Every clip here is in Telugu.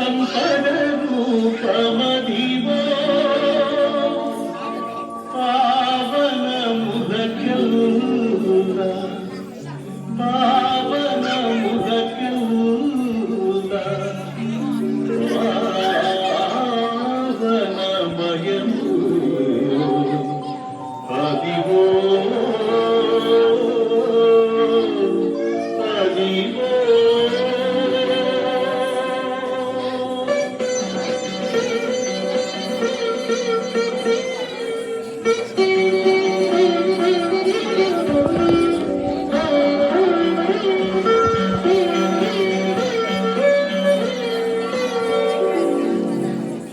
సంపద రూపమదివో పావన ముదకెల్ల పావన ముదకెల్ల పావనమయము అదివో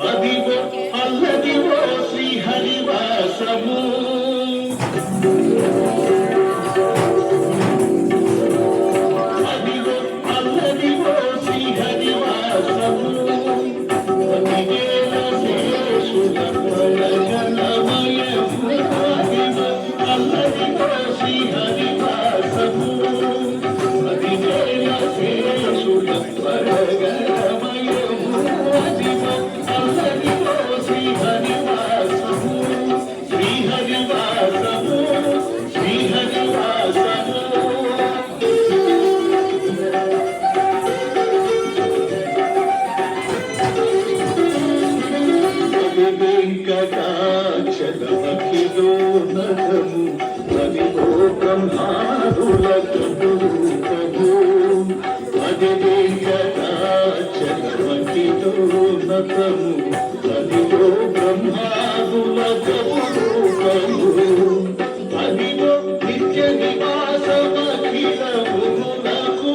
అదివో అల్లదివో శ్రీహరివాసము అదివో అల్లదివో శ్రీహరివాసము అదివేల శేషుల పరగణమయము అదివో అల్లదివో శ్రీహరివాసము అదివేల శేషుల పరగణమయము అదివో అల్లదివో శ్రీహరివాసము శ్రీహరివాసము శ్రీహరివాసము వెంకటాచలమఖిలో నగము అదిగో బ్రహ్మాదులకు రూపము అది వెంకటాచలమఖిలో నగము అదిగో బ్రహ్మాదులకు రూపము అదిగో నిత్య నివాసమఖిలములకు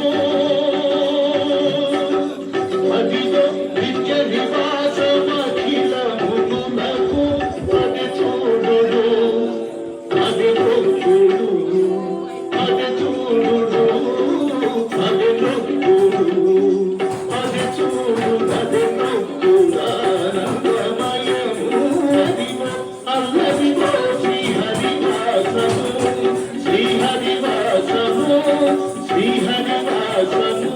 అదిగో నిత్య నివాసమఖిలములకు అది చూడు అది చూడు అది చూడు అది నొక్కుడు అది చూడు అది నొక్కుడానందమయము అదివో అల్లదివో శ్రీహరివాసము శ్రీహరివాసము శ్రీహరివాసము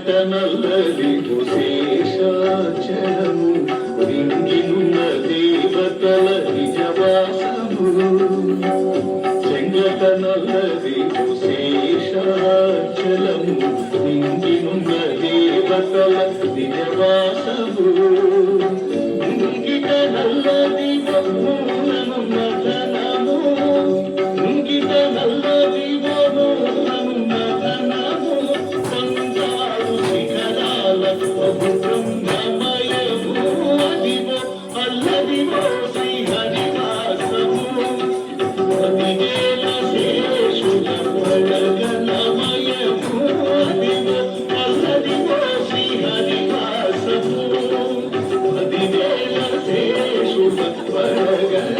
చెంగటనల్లదివో శేషాచలము రింగినున్న దేవతల నిజవాసము చెంగటనల్లదివో శేషాచలము రింగినున్న దేవతల నిజవాసము ఇంగిట నల్లదివో మూలనున్న ధనము ఇంగిట నల్లదివో మూలనున్న ధనము బ్రహ్మమయము అదివో అల్లదివో శ్రీహరివాసము అదివేల శేషుల పరగణమయము అదివో అల్లదివో శ్రీహరివాసము అదివేల శేషుల పరగణ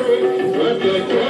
ఒకటే